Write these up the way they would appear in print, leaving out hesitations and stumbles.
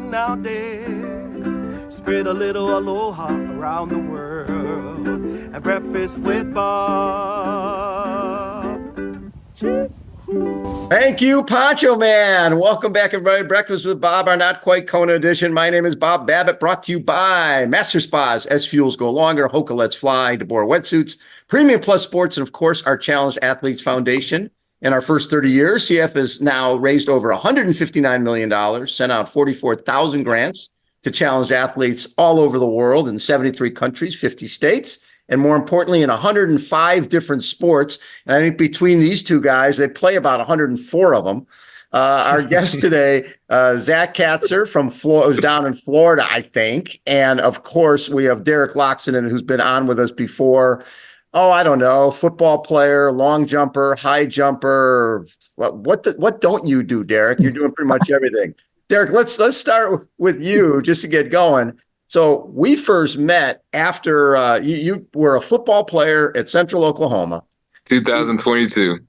on now, dear. Spread a little aloha around the world at breakfast with Bob. Thank you, Poncho Man. Welcome back, everybody. Breakfast with Bob, our not quite Kona edition. My name is Bob Babbitt, brought to you by Master Spas, As Fuels Go Longer, Hoka Let's Fly, DeBoer Wetsuits, Premium Plus Sports, and of course, our Challenged Athletes Foundation. In our first 30 years, CF has now raised over $159 million, sent out 44,000 grants to challenged athletes all over the world in 73 countries, 50 states, and more importantly, in 105 different sports. And I think between these two guys, they play about 104 of them. Our guest today, Zak Katzer from Florida, who's down in Florida, I think. And of course, we have Derek Loccident, who's been on with us before. Oh, I don't know, football player, long jumper, high jumper. What don't you do, Derek? You're doing pretty much everything. Derek, let's start with you just to get going. So we first met after you were a football player at Central Oklahoma. 2022.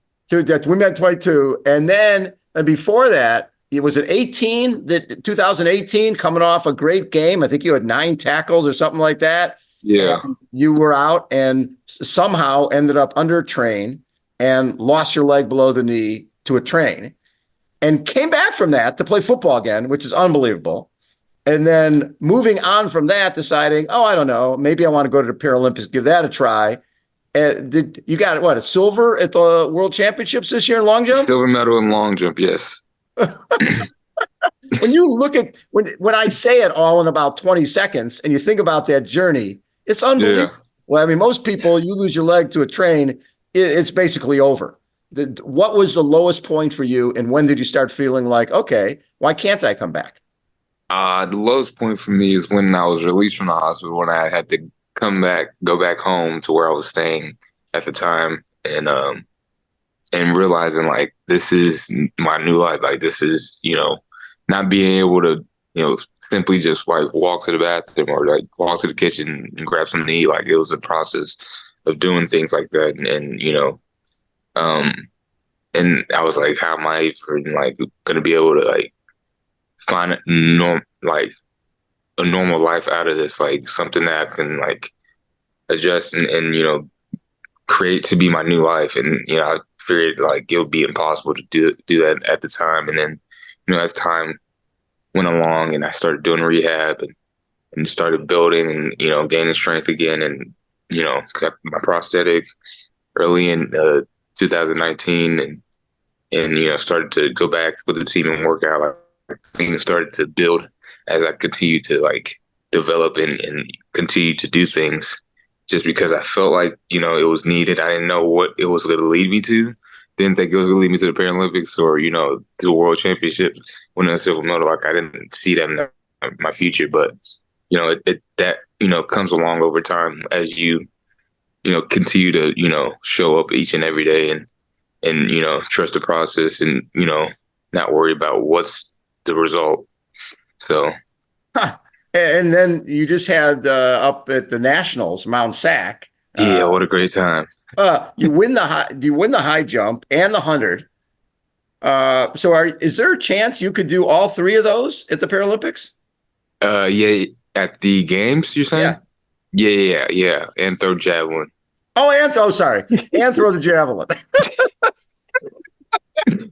We met 22. And then before that, it was at 2018, coming off a great game. I think you had 9 tackles or something like that. Yeah. And you were out and somehow ended up under a train and lost your leg below the knee to a train and came back from that to play football again, which is unbelievable. And then moving on from that, deciding, oh, I don't know, maybe I want to go to the Paralympics, give that a try. And you got a silver at the World Championships this year in long jump? Silver medal in long jump, yes. When you look at when I say it all in about 20 seconds and you think about that journey, it's unbelievable. Yeah. Well, I mean, most people, you lose your leg to a train, it's basically over. What was the lowest point for you, and when did you start feeling like, okay, why can't I come back? The lowest point for me is when I was released from the hospital, when I had to go back home to where I was staying at the time, and realizing like this is my new life. Like this is, not being able to, simply just like walk to the bathroom or like walk to the kitchen and grab something to eat. Like it was a process of doing things like that, and I was like, how am I even like gonna be able to like find a normal life out of this, like something that I can like adjust and create to be my new life. And I figured like it would be impossible to do that at the time. And then as time went along and I started doing rehab and started building and gaining strength again, and got my prosthetic early in 2019 and started to go back with the team and work out. Things started to build as I continued to like develop and continue to do things, just because I felt like it was needed. I didn't know what it was going to lead me to. Didn't think it was going to lead me to the Paralympics or to the World Championships, winning a silver medal. Like I didn't see that in my future, but that comes along over time as you continue to show up each and every day and trust the process and not worry about what's the result. So, and then you just had up at the Nationals, Mount Sac. Yeah, what a great time! You win the high jump and the 100. Is there a chance you could do all 3 of those at the Paralympics? Yeah, at the games, you're saying? Yeah, and throw javelin. Sorry, and throw the javelin.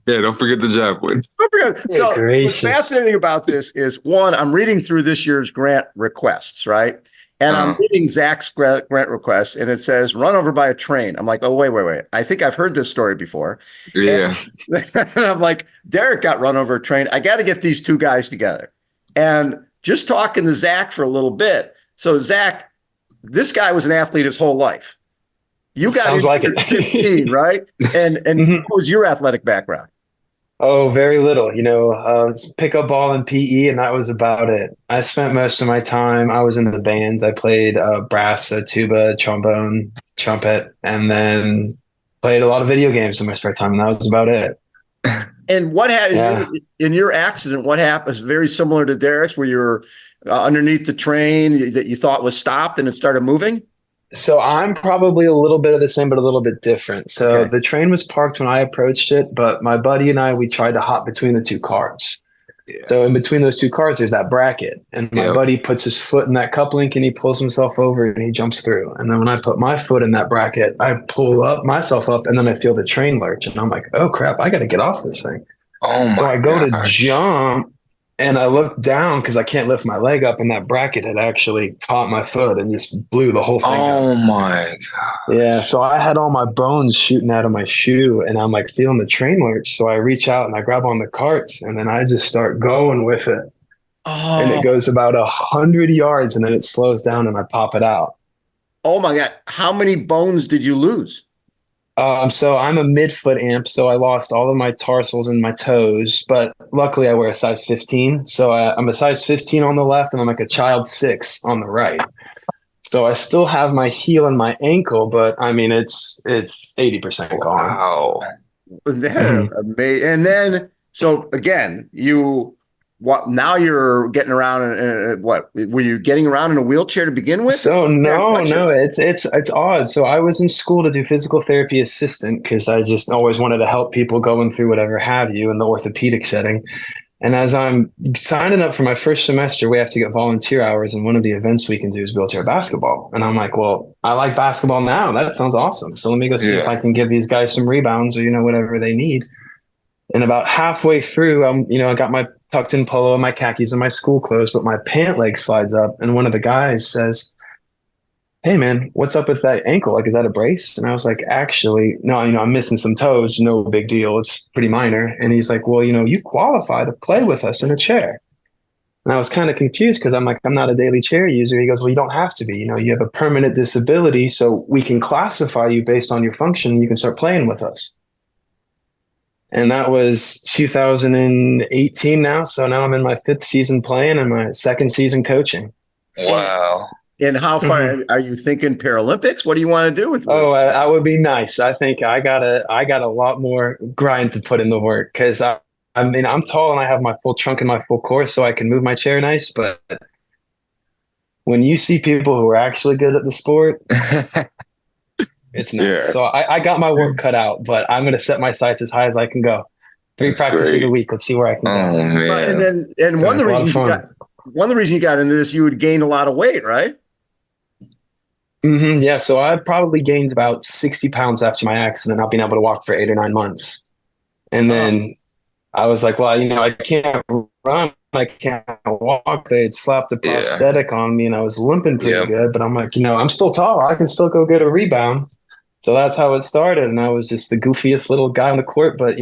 Yeah, don't forget the javelin. So what's fascinating about this is, one, I'm reading through this year's grant requests, right? And I'm reading Zak's grant request, and it says run over by a train. I'm like, oh, wait. I think I've heard this story before. Yeah. And I'm like, Derek got run over a train. I got to get these two guys together. And just talking to Zak for a little bit. So Zak, this guy was an athlete his whole life. You got Sounds like it. 15, right? And what was your athletic background? Oh, very little. Pick up ball and PE, and that was about it. I spent most of my time, I was in the bands. I played brass, tuba, trombone, trumpet, and then played a lot of video games in my spare time, and that was about it. And what happened in your accident? What happened is very similar to Derek's, where you're underneath the train that you thought was stopped and it started moving? So I'm probably a little bit of the same, but a little bit different. So The train was parked when I approached it, but my buddy and I, we tried to hop between the two cars. Yeah. So in between those two cars, there's that bracket. And my buddy puts his foot in that cup link and he pulls himself over and he jumps through. And then when I put my foot in that bracket, I pull myself up and then I feel the train lurch. And I'm like, oh crap, I got to get off this thing. Oh my So I go to gosh. jump and I look down because I can't lift my leg up, and that bracket had actually caught my foot and just blew the whole thing Oh up. my god. Yeah, so I had all my bones shooting out of my shoe, and I'm like feeling the train lurch. So I reach out and I grab on the carts, and then I just start going with it. And it Oh, goes about 100 yards, and then it slows down, and I pop it out. oh my God. How many bones did you lose? So I'm a midfoot amp, so I lost all of my tarsals and my toes, but luckily I wear a size 15. So I'm a size 15 on the left, and I'm like a child 6 on the right. So I still have my heel and my ankle, but I mean it's 80% gone. Wow. And then, so again, now you're getting around and what were you getting around in a wheelchair to begin with? So no, it's odd. So I was in school to do physical therapy assistant because I just always wanted to help people going through whatever have you in the orthopedic setting. And as I'm signing up for my first semester, we have to get volunteer hours, and one of the events we can do is wheelchair basketball. And I'm like, well, I like basketball now. That sounds awesome. So let me go see if I can give these guys some rebounds or whatever they need. And about halfway through, I got my tucked in polo, my khakis, and my school clothes, but my pant leg slides up, and one of the guys says, "Hey man, what's up with that ankle? Like, is that a brace?" And I was like, "Actually, no, I'm missing some toes. No big deal. It's pretty minor." And he's like, "Well, you qualify to play with us in a chair." And I was kind of confused because I'm like, I'm not a daily chair user. He goes, "Well, you don't have to be. You have a permanent disability, so we can classify you based on your function, and you can start playing with us." And that was 2018 now. So now I'm in my 5th season playing and my 2nd season coaching. Wow. And how far are you thinking Paralympics? What do you want to do with it? Oh, I would be nice. I think I got a lot more grind to put in the work because I'm tall and I have my full trunk and my full core, so I can move my chair nice. But when you see people who are actually good at the sport, it's nice. Yeah. So I got my work cut out, but I'm going to set my sights as high as I can go. 3 That's practices great. a week. Let's see where I can go. Oh man. And one of the It's a lot of reasons fun. one of the reasons you got into this, you had gained a lot of weight, right? Yeah, so I probably gained about 60 pounds after my accident, not being able to walk for 8 or 9 months. And then I was like, well, I can't run, I can't walk. They had slapped a prosthetic on me and I was limping pretty good, but I'm like, I'm still tall. I can still go get a rebound. So that's how it started. And I was just the goofiest little guy on the court, but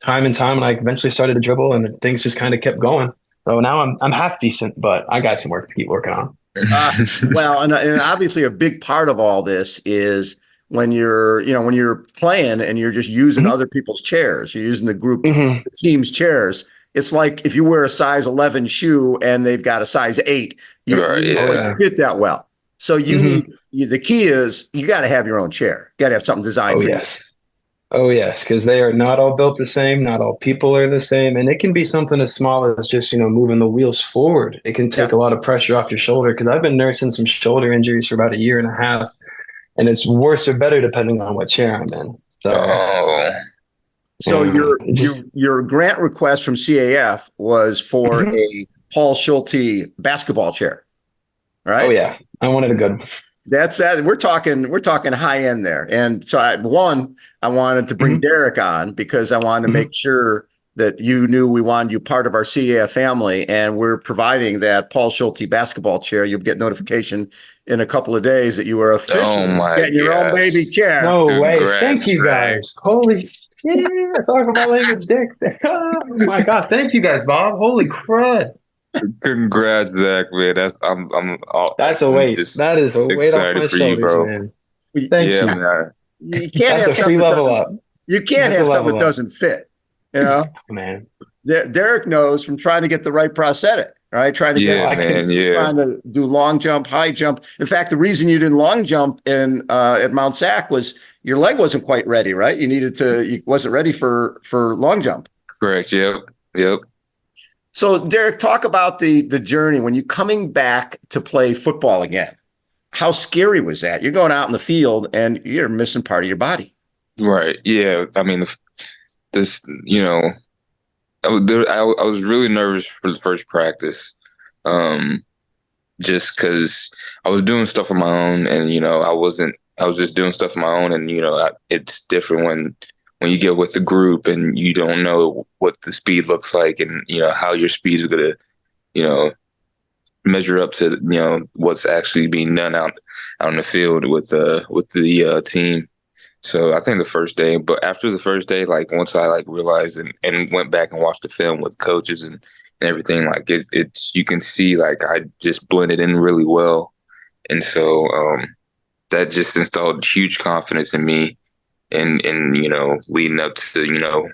time and time, and I eventually started to dribble and things just kind of kept going. So now I'm half decent, but I got some work to keep working on. Well, and obviously a big part of all this is when you're playing and you're just using other people's chairs, you're using the team's chairs. It's like if you wear a size 11 shoe and they've got a size 8, you don't fit that well. So the key is you got to have your own chair. You got to have something designed for you. Oh, yes, because they are not all built the same. Not all people are the same. And it can be something as small as just, moving the wheels forward. It can take a lot of pressure off your shoulder because I've been nursing some shoulder injuries for about 1.5 years. And it's worse or better depending on what chair I'm in. So your grant request from CAF was for a Paul Schulte basketball chair, right? Oh, yeah. I wanted a good one. That's we're talking high end there. And so I wanted to bring Derek on because I wanted to make sure that you knew we wanted you part of our CAF family, and we're providing that Paul Schulte basketball chair. You'll get notification in a couple of days that you are officially getting your own baby chair. No way. Thank you guys. Holy shit. Sorry for my language, Dick. Oh my gosh. Thank you guys, Bob. Holy crud. Congrats, Zach, man. That's a weight. That is a weight off my shoulders, man. Thank you. Man. You can't That's have a free level up. You can't have something that doesn't fit. Man. Derek knows from trying to get the right prosthetic, right? Trying to do long jump, high jump. In fact, the reason you didn't long jump at Mount Sac was your leg wasn't quite ready, right? You wasn't ready for long jump. Correct. Yep. So Derek, talk about the journey when you're coming back to play football again. How scary was that? You're going out in the field and you're missing part of your body. Right. Yeah. I mean, this, I was really nervous for the first practice, just because I was doing stuff on my own, and I wasn't. I was just doing stuff on my own, and it's different when you get with the group and you don't know what the speed looks like, and how your speed is gonna you know measure up to what's actually being done out in the field with the team. So I think the first day, but after the first day, like once I like realized and went back and watched the film with coaches and everything, like it's you can see like I just blended in really well, and so that just installed huge confidence in me, and leading up to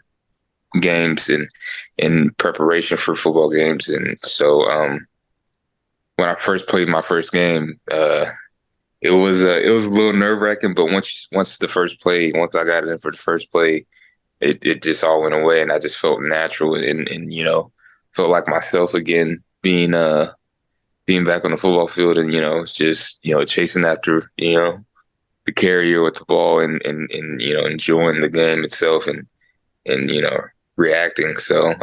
games and in preparation for football games, and so when I first played my first game, it was a little nerve-wracking, but once once I got it in for the first play, it just all went away, and I just felt natural and felt like myself again, being back on the football field, and just chasing after the carrier with the ball, and enjoying the game itself, and reacting. So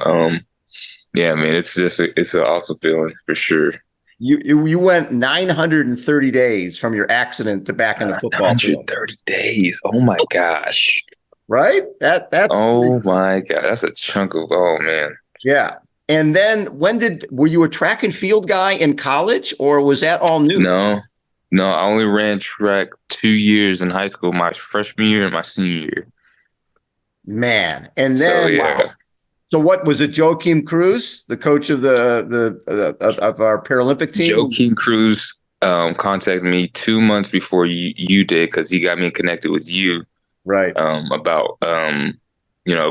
yeah, man, it's an awesome feeling for sure. You went 930 days from your accident to back on the football field. 130 days. Oh my gosh. Right? That's Oh my God. That's a chunk of, oh man. yeah. And then were you a track and field guy in college, or was that all new? No, I only ran track 2 years in high school, my freshman year and my senior year. Man. And then So yeah. wow. So what was it? Joachim Cruz, the coach of of our Paralympic team? Joaquin Cruz contacted me 2 months before you did, because he got me connected with you, right? About a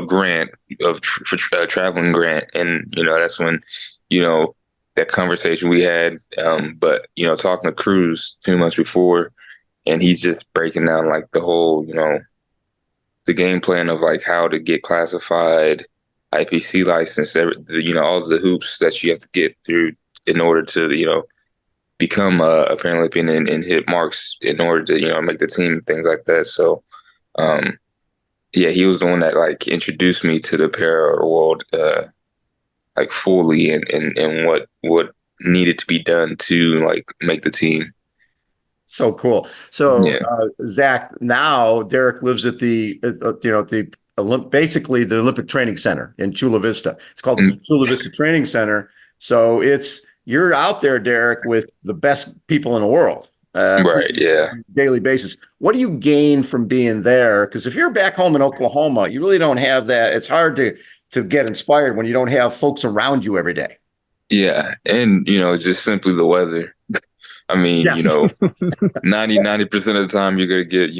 grant of traveling grant, and that's when that conversation we had. But talking to Cruz 2 months before, and he's just breaking down like the whole the game plan of like how to get classified, IPC license, all the hoops that you have to get through in order to, become a Paralympian and hit marks in order to, make the team, things like that. So, yeah, he was the one that like introduced me to the para world, like fully, and what needed to be done to like make the team. So cool. So, Yeah. Zach, now Derek lives at basically the Olympic Training Center in Chula Vista. It's called the Chula Vista Training Center. So you're out there, Derek, with the best people in the world. Right. Yeah. On a daily basis. What do you gain from being there? Because if you're back home in Oklahoma, you really don't have that. It's hard to get inspired when you don't have folks around you every day. Yeah. And, just simply the weather. I mean, Yes. 90% of the time you're going to get,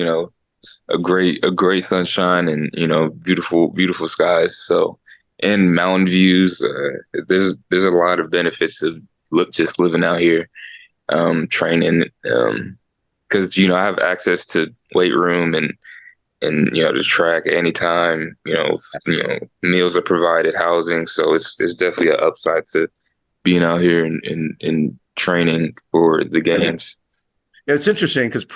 a great sunshine and, beautiful, beautiful skies. So, and mountain views, there's a lot of benefits of just living out here, training, because, I have access to weight room and the track anytime, meals are provided, housing. So it's definitely an upside to being out here and training for the games. It's interesting because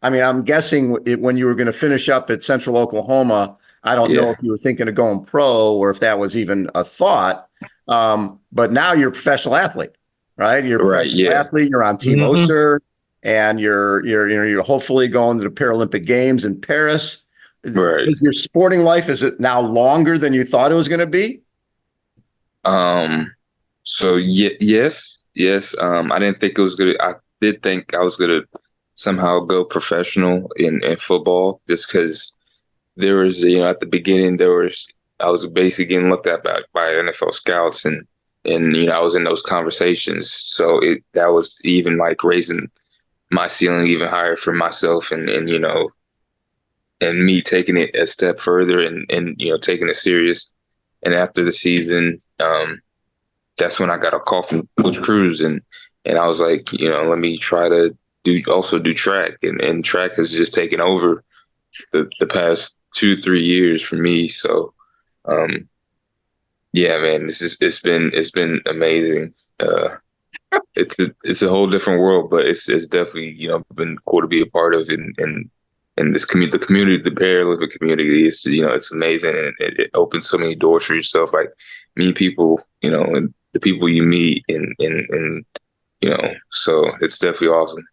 I'm guessing when you were going to finish up at Central Oklahoma, I don't know if you were thinking of going pro or if that was even a thought. But now you're a professional athlete, right? You're a professional athlete. You're on Team Oser, and you're hopefully going to the Paralympic Games in Paris. Right. Is your sporting life, is it now longer than you thought it was going to be? So yes. I didn't think it was good. I did think I was going to somehow go professional in football, just because there was, at the beginning, I was basically getting looked at by NFL scouts, and I was in those conversations. So that was even like raising my ceiling even higher for myself, and me taking it a step further and taking it serious. And after the season, that's when I got a call from Coach Cruz, and I was like, let me try to do track, and track has just taken over the past 2-3 years for me. So, yeah, man, it's been amazing. It's a whole different world, but it's definitely been cool to be a part of and and the community, the Paralympic community is, it's amazing, and it opens so many doors for yourself. Like meet people, and the people you meet, and so it's definitely awesome.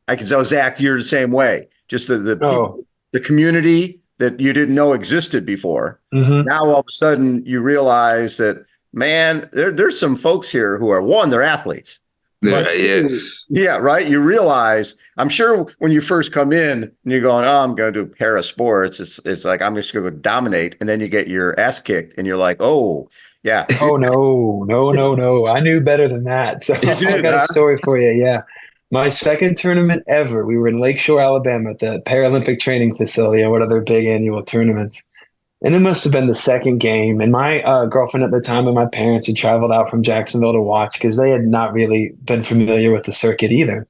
I can tell, Zach, you're the same way. Just the people, Oh. the community that you didn't know existed before. Mm-hmm. Now all of a sudden you realize that, man, there's some folks here who are, one, they're athletes. But two, Yes. yeah, right. You realize, I'm sure when you first come in and you're going, oh, I'm going to do para sports. It's like, I'm just going to go dominate. And then you get your ass kicked and you're like, oh, yeah. Oh, no. I knew better than that. So You did, I got a story for you. Yeah. My second tournament ever, we were in Lakeshore, Alabama at the Paralympic training facility and one of their big annual tournaments. And it must have been the second game. And my girlfriend at the time and my parents had traveled out from Jacksonville to watch because they had not really been familiar with the circuit either.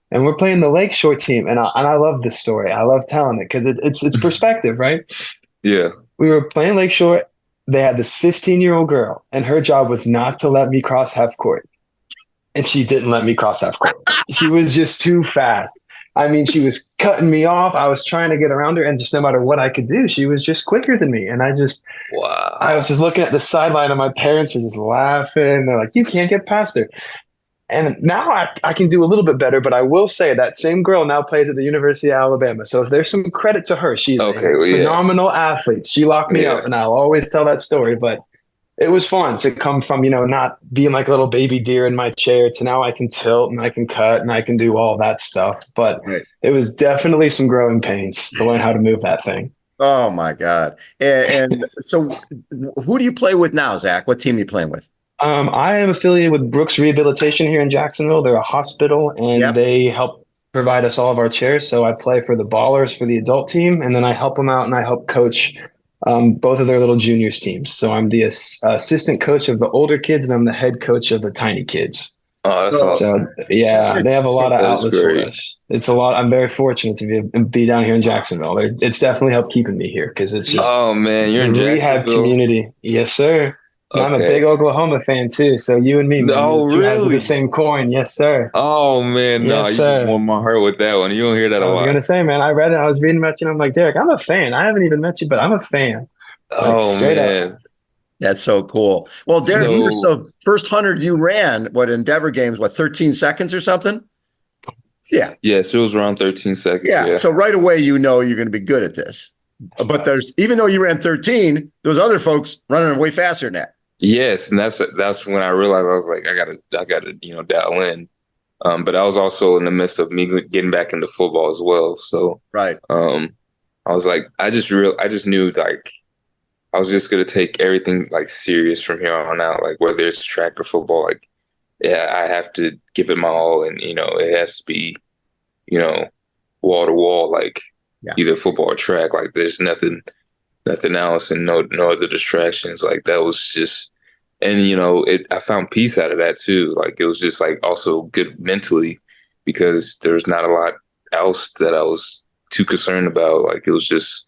And we're playing the Lakeshore team. And I love this story. I love telling it because it's perspective, right? Yeah. We were playing Lakeshore. They had this 15-year-old girl, and her job was not to let me cross half court. And she didn't let me cross half court. She was just too fast. I mean, she was cutting me off. I was trying to get around her, and just no matter what I could do, she was just quicker than me. And I was just looking at the sideline, and my parents were just laughing. They're like, you can't get past her. And now I can do a little bit better, but I will say that same girl now plays at the University of Alabama. So if there's some credit to her, she's a phenomenal athlete. She locked me up, and I'll always tell that story. But it was fun to come from, not being like a little baby deer in my chair to now I can tilt and I can cut and I can do all that stuff. But It was definitely some growing pains to learn how to move that thing. Oh, my God. And so who do you play with now, Zach? What team are you playing with? I am affiliated with Brooks Rehabilitation here in Jacksonville. They're a hospital, and they help provide us all of our chairs. So I play for the Ballers for the adult team, and then I help them out and I help coach both of their little juniors teams. So I'm the assistant coach of the older kids, and I'm the head coach of the tiny kids. Oh, that's awesome. So yeah, they have a lot of outlets for us. It's a lot. I'm very fortunate to be down here in Jacksonville. It's definitely helped keeping me here because it's just oh man, you're in rehab community. Yes, sir. Okay. I'm a big Oklahoma fan too. So you and me, man, two sides of the same coin. Yes, sir. Oh man, no, you warmed my heart with that one. You don't hear that a lot. I was gonna say, man, I read it. I was reading about you, and I'm like, Derek, I'm a fan. I haven't even met you, but I'm a fan. Oh man. Up. That's so cool. Well, Derek, so first 100 you ran, Endeavor Games, 13 seconds or something? Yeah. Yes, it was around 13 seconds. Yeah. So right away, you're going to be good at this. But even though you ran 13, those other folks running way faster than that. Yes, and that's when I realized I was like, I gotta dial in. But I was also in the midst of me getting back into football as well. So right. I was like, I just knew like I was just gonna take everything like serious from here on out. Like whether it's track or football, like I have to give it my all, and it has to be, wall to wall, like either football or track. Like there's nothing else, and no other distractions. Like that was just, and I found peace out of that too. Like it was just like also good mentally because there's not a lot else that I was too concerned about. Like it was just,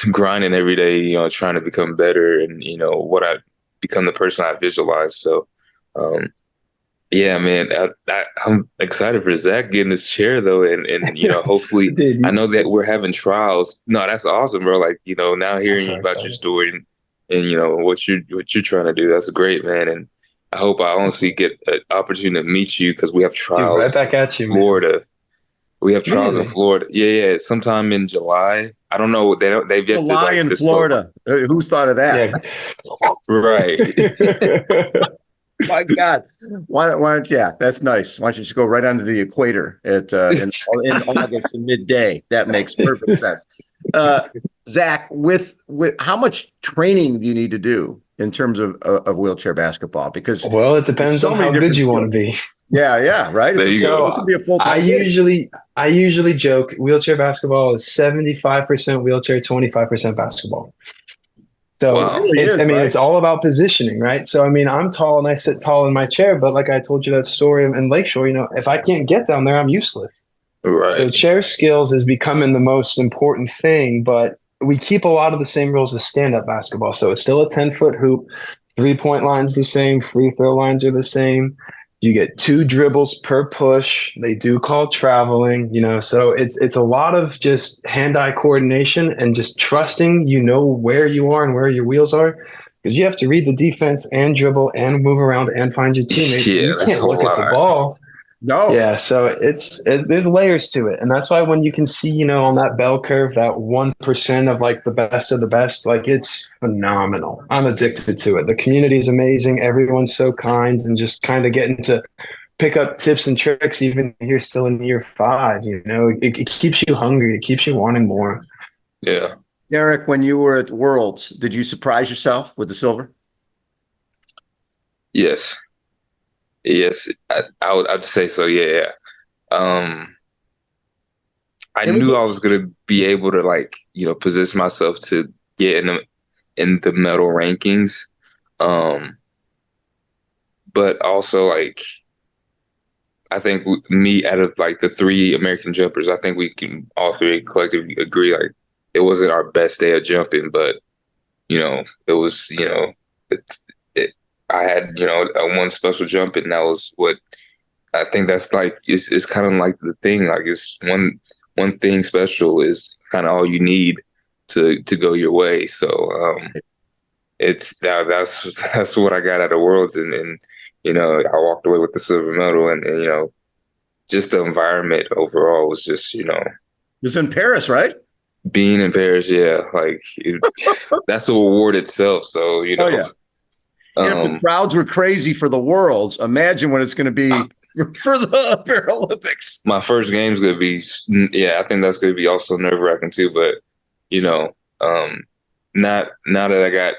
grinding every day, trying to become better and, what I become the person I visualize. So, yeah, man, I'm excited for Zach getting this chair though. And hopefully I know that we're having trials. No, that's awesome, bro. Like, now hearing about your story and what you're trying to do, that's great, man. And I hope I honestly get an opportunity to meet you because we have trials. Dude, right back at you, Florida. Man. We have trials in Florida. Yeah, sometime in July. I don't know. They've just July in Florida. Who's thought of that? Yeah. Right. My God. Why don't yeah, that's nice. Why don't you just go right under the equator in August and midday? That makes perfect sense. Zach, with how much training do you need to do in terms of wheelchair basketball? Because it depends on how good you want to be. Yeah, right. It could be a full-time I usually joke wheelchair basketball is 75% wheelchair, 25% basketball. So it's all about positioning, right? So I'm tall and I sit tall in my chair, but like I told you that story in Lakeshore, if I can't get down there, I'm useless. Right. So chair skills is becoming the most important thing, but we keep a lot of the same rules as stand-up basketball. So it's still a 10-foot hoop, 3-point line's the same, free throw lines are the same. You get 2 dribbles per push. They do call traveling, so it's a lot of just hand-eye coordination and just trusting where you are and where your wheels are. Because you have to read the defense and dribble and move around and find your teammates. So Yeah, you that's can't a look at the lot. ball. No. Yeah, so it's there's layers to it, and that's why when you can see, on that bell curve, that 1% of like the best of the best, like it's phenomenal. I'm addicted to it. The community is amazing. Everyone's so kind, and just kind of getting to pick up tips and tricks, even if you're still in year 5. It keeps you hungry. It keeps you wanting more. Yeah. Derek, when you were at Worlds, did you surprise yourself with the silver? Yes. Yes, I'd say so. Yeah. I It was knew I was gonna be able to position myself to get in the medal rankings. But also I think me out of the 3 American jumpers, I think we can all 3 collectively agree it wasn't our best day of jumping, but it was it's it, I had a one special jump, and that was what I think that's it's kind of like the thing, it's one thing special is kind of all you need to go your way. So that's what I got out of Worlds, and I walked away with the silver medal, and just the environment overall was just it was in Paris, right? being in Paris. Yeah, that's the award itself. So Oh, yeah. And if the crowds were crazy for the Worlds, imagine what it's going to be for the Paralympics. My first game's gonna be, I think that's gonna be also nerve-wracking too. But not now that I got,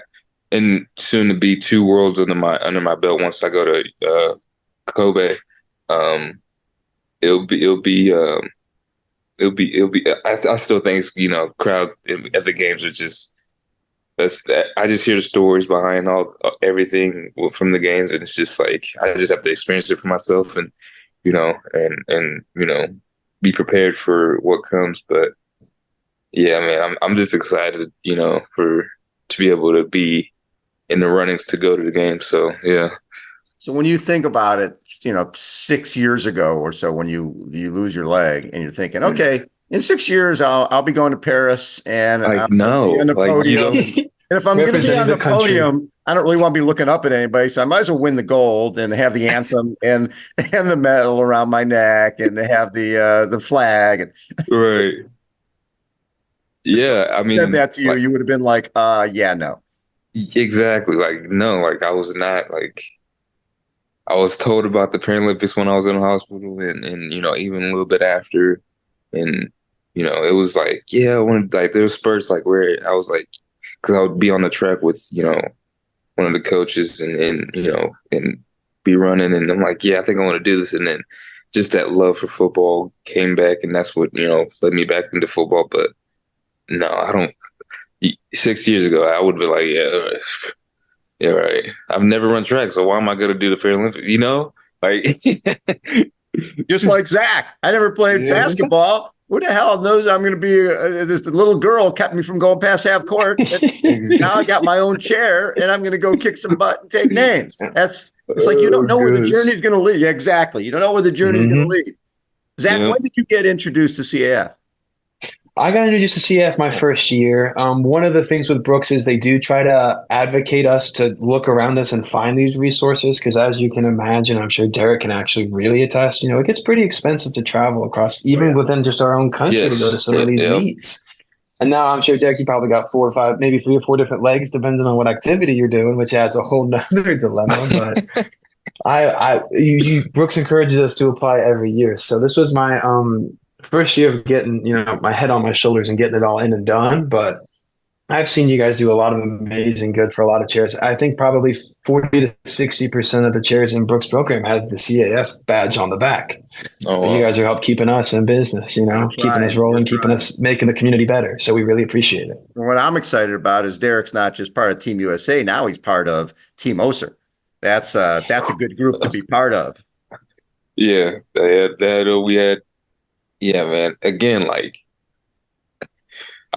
and soon to be 2 Worlds under my belt. Once I go to Kobe, it'll be I still think crowds at the games are just I just hear the stories behind everything from the games, and it's just I just have to experience it for myself, and be prepared for what comes. But yeah, man, I'm just excited, to be able to be in the runnings to go to the game. So yeah. So when you think about it, 6 years ago or so, when you lose your leg and you're thinking, okay, in 6 years, I'll be going to Paris and I'll be on the podium. And if I'm going to be on the podium, I don't really want to be looking up at anybody. So I might as well win the gold and have the anthem and the medal around my neck and have the flag. Right. Yeah. I mean, said that to you, you would have been like, yeah, no. Exactly. No, I was not I was told about the Paralympics when I was in the hospital, and even a little bit after, and it was yeah, I wanted, there was spurts where I was because I would be on the track with one of the coaches, and be running, and I'm yeah, I think I want to do this, and then just that love for football came back, and that's what led me back into football. But no, I don't. 6 years ago, I would be yeah. Yeah, right. I've never run track, so why am I going to do the Paralympics? Just like Zach, I never played basketball. Who the hell knows I'm going to be? This little girl kept me from going past half court. Now I got my own chair, and I'm going to go kick some butt and take names. It's you don't know where the journey is going to lead. Yeah, exactly. You don't know where the journey is going to lead. Zach, when did you get introduced to CAF? I got introduced to CAF my first year. One of the things with Brooks is they do try to advocate us to look around us and find these resources, because as you can imagine, I'm sure Derek can actually really attest, it gets pretty expensive to travel across, even within just our own country, to go to some of these meets. And now I'm sure, Derek, you probably got 4 or 5, maybe 3 or 4 different legs, depending on what activity you're doing, which adds a whole nother dilemma. But Brooks encourages us to apply every year. So this was my first year of getting, my head on my shoulders and getting it all in and done. But I've seen you guys do a lot of amazing good for a lot of chairs. I think probably 40 to 60% of the chairs in Brooks' program have the CAF badge on the back. Oh, wow. You guys are helping keeping us in business, keeping us rolling, keeping us making the community better. So we really appreciate it. What I'm excited about is Derek's not just part of Team USA. Now he's part of Team Oser. That's a good group to be part of. Yeah, we had. Yeah, man. Again, I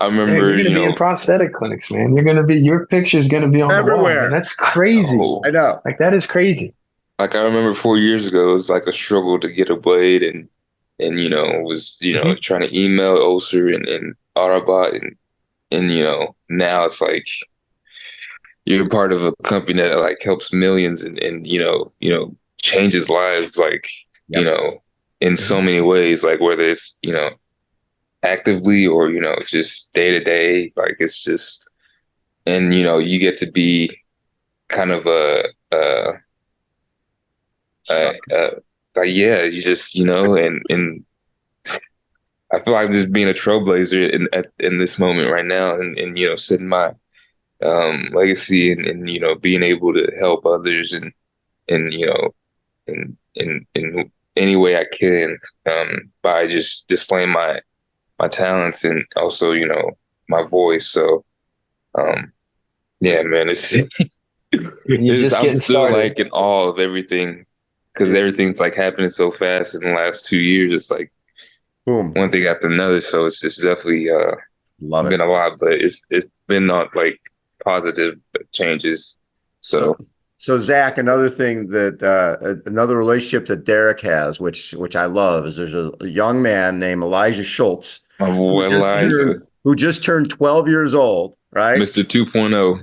remember, you're going to be in prosthetic clinics, man. Your picture is going to be on everywhere. The wall, man. That's crazy. I know. That is crazy. like I remember 4 years ago, it was like a struggle to get a blade, and was Mhm. trying to email Ulcer and Autobot, and now it's like you're part of a company that like helps millions, and changes lives, like you Yep. know in so Mhm. many ways, like whether it's actively or just day to day, like it's just, and you get to be kind of Star. a like, yeah, you just and I feel like I'm just being a trailblazer in this moment right now, and setting my legacy, and being able to help others, and in any way I can, by just displaying my talents, and also my voice. So yeah, man, And you're just I'm getting still started. like in awe of everything, because Yeah. everything's like happening so fast in the last 2 years. It's like Boom. one thing after another. So it's just definitely Love it. been a lot, but it's been not like positive changes. So, So so Zach, another thing that another relationship that Derek has, which I love, is there's a young man named Elijah Schultz my who boy just Elijah, turned who just turned 12 years old, right? Mr. 2.0.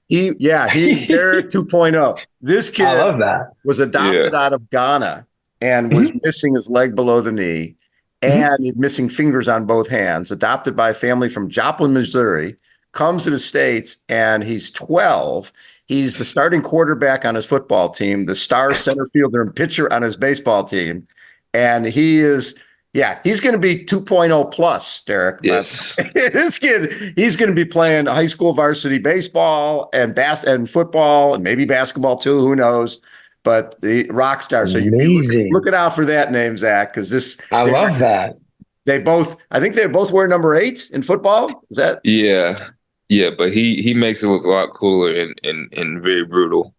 He's Derek 2.0. This I kid love that. was adopted Yeah. out of Ghana and was Hmm. missing his leg below the knee Hmm. and missing fingers on both hands. Adopted by a family from Joplin, Missouri, comes to the States and he's 12. He's the starting quarterback on his football team, the star center fielder and pitcher on his baseball team. And he is, yeah, he's going to be 2.0 plus, Derek. Yes. This kid, he's going to be playing high school varsity baseball and football and maybe basketball too. Who knows? But the rock star. So you be Amazing. looking out for that name, Zach, because I they love that. they both. I think they both wear number 8 in football. Is that Yeah. Yeah, but he makes it look a lot cooler and very brutal.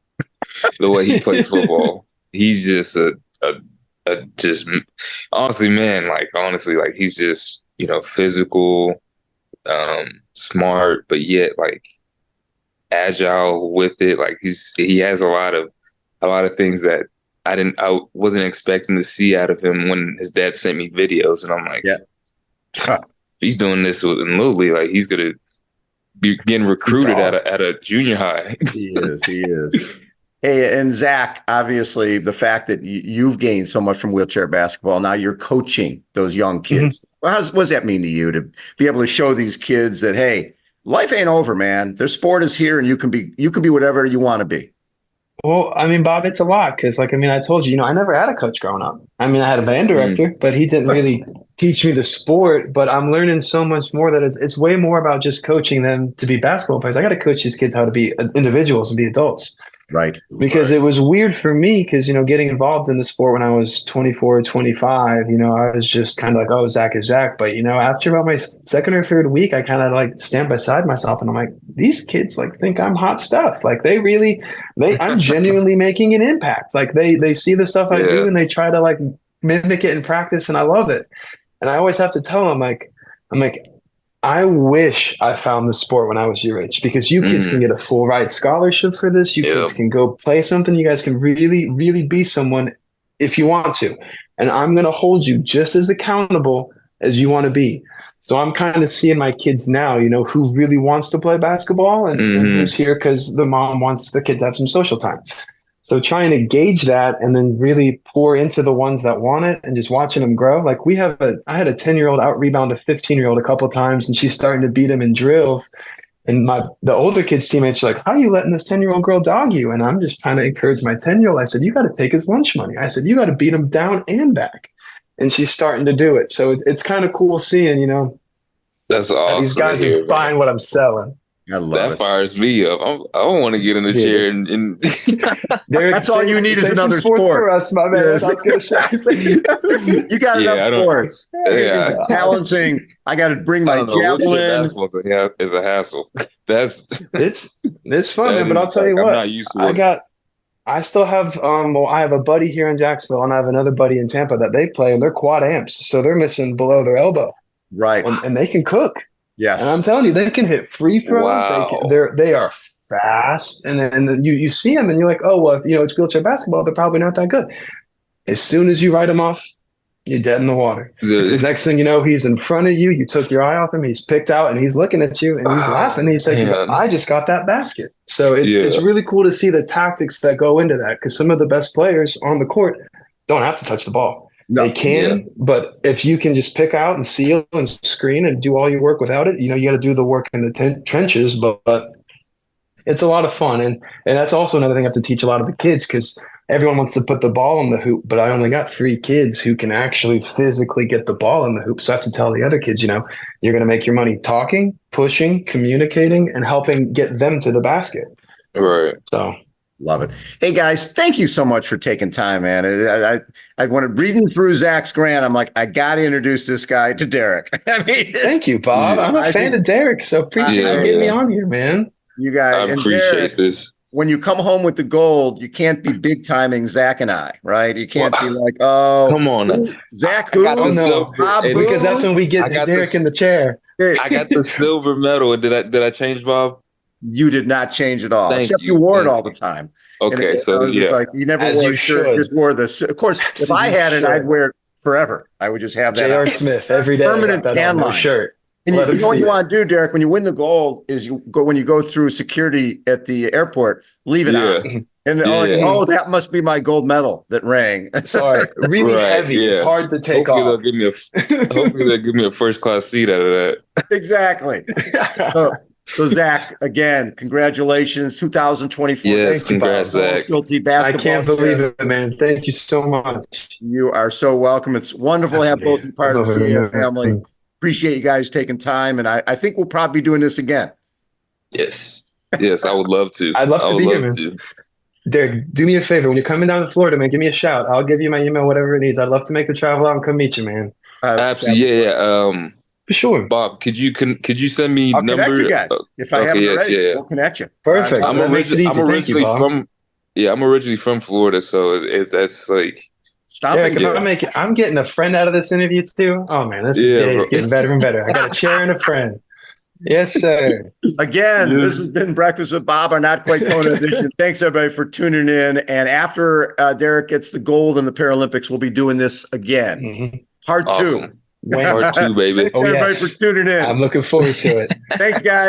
The way he plays football, he's just a just honestly, man, like honestly, like he's just physical, smart, but yet like agile with it. Like he has a lot of things that I wasn't expecting to see out of him when his dad sent me videos, and I'm like, yeah? if he's doing this in Little League, like he's gonna be getting He's recruited at tall. a junior high. He is. He is. Hey, and Zach, obviously, the fact that you've gained so much from wheelchair basketball, now you're coaching those young Hmm. kids. Well, what does that mean to you to be able to show these kids that, hey, life ain't over, man. Their sport is here, and you can be whatever you want to be. Well, I mean, Bob, it's a lot because, like, I mean, I told you, I never had a coach growing up. I mean, I had a band Mm, director, but he didn't really teach me the sport. But I'm learning so much more that it's way more about just coaching them to be basketball players. I got to coach these kids how to be individuals and be adults. Right. Because it was weird for me because getting involved in the sport when I was 24 25, I was just kind of like, oh, Zach is Zach. But after about my second or third week, I kind of like stand beside myself and I'm like, these kids like think I'm hot stuff. Like I'm genuinely making an impact. Like they see the stuff I yeah. do and they try to like mimic it in practice and I love it. And I always have to tell them I'm like, I wish I found the sport when I was your age because you kids can Mm, get a full ride scholarship for this. You yeah. kids can go play something. You guys can really, really be someone if you want to. And I'm going to hold you just as accountable as you want to be. So I'm kind of seeing my kids now, who really wants to play basketball and Hmm. who's here because the mom wants the kid to have some social time. So trying to gauge that and then really pour into the ones that want it and just watching them grow. Like I had a 10-year-old out rebound a 15-year-old a couple times and she's starting to beat him in drills. And the older kids' teammates are like, how are you letting this 10-year-old girl dog you? And I'm just trying to encourage my 10-year-old. I said, you got to take his lunch money. I said, you got to beat him down and back. And she's starting to do it. So it's kind of cool seeing, That's that these awesome to guys are hear, man. buying what I'm selling. I love That it. fires me up. I don't want to get in the Yeah. chair and Derek, That's all you need is save some another sports sport. for us, my man. Yes. I was going to say. You got enough yeah, sports. yeah, Balancing. I got to bring I my don't know. Wheelchair javelin. basketball is a hassle. That's It's fun, that man. But I'll is tell like you I'm what, not used to it. I still have I have a buddy here in Jacksonville and I have another buddy in Tampa that they play and they're quad amps, so they're missing below their elbow Right. and they can cook. And Yes. I'm telling you, they can hit free throws. Wow. They are fast, and then you see them, and you're like, oh well, it's wheelchair basketball. They're probably not that good. As soon as you write them off, you're dead in the water. Because next thing you know, he's in front of you. You took your eye off him. He's picked out, and he's looking at you, and he's laughing. He's like, I just got that basket. So it's really cool to see the tactics that go into that, because some of the best players on the court don't have to touch the ball. No, they can, but if you can just pick out and seal and screen and do all your work without it, you got to do the work in the trenches. But it's a lot of fun, and that's also another thing I have to teach a lot of the kids, because everyone wants to put the ball in the hoop, but I only got 3 kids who can actually physically get the ball in the hoop. So I have to tell the other kids, you're going to make your money talking, pushing, communicating, and helping get them to the basket. Right. So. Love it. Hey guys, thank you so much for taking time, man. I wanted reading through Zak's grant. I'm like, I got to introduce this guy to Derek. I mean, thank you, Bob. I'm a fan of Derek, so appreciate you getting me on here, man. You guys, I appreciate this. When you come home with the gold, you can't be big timing Zak and I, right? You can't be like, oh, come on, Zach, who? Because that's when we get Derek in the chair. I got the silver medal. Did I change, Bob? You did not change at all, except you wore it all the time. Okay, so it's like you never wore a shirt, just wore this. Of course, if I had it, I'd wear it forever. I would just have that. J.R. Smith every day. Permanent tan line shirt. And you know what you want to do, Derek, when you win the gold is when you go through security at the airport, leave it on. And oh, that must be my gold medal that rang. Sorry, really heavy. It's hard to take off. Hopefully they'll give me a first class seat out of that. Exactly. So Zak, again, congratulations, 2024. Yes, congrats, Zak. I can't believe it, man. Thank you so much. You are so welcome. It's wonderful to have both you part of the CAF family. Appreciate you guys taking time, and I think we'll probably be doing this again. Yes, I would love to. I'd love to be here, man. Derek, do me a favor. When you're coming down to Florida, man, give me a shout. I'll give you my email, whatever it needs. I'd love to make the travel out and come meet you, man. Absolutely, yeah. For sure, Bob. Could you send me I'll number? Connect you guys. If I haven't already, we'll connect you. Perfect. I'm originally from Florida, so that's like. Derek, I'm getting a friend out of this interview too. Oh man, this is getting better and better. I got a chair and a friend. Yes, sir. Again, this has been Breakfast with Bob, our Not Quite Kona edition. Thanks everybody for tuning in. And after Derek gets the gold in the Paralympics, we'll be doing this again. Mm-hmm. Part 2. Part 2, baby. Thanks everybody for tuning in. I'm looking forward to it. Thanks, guys.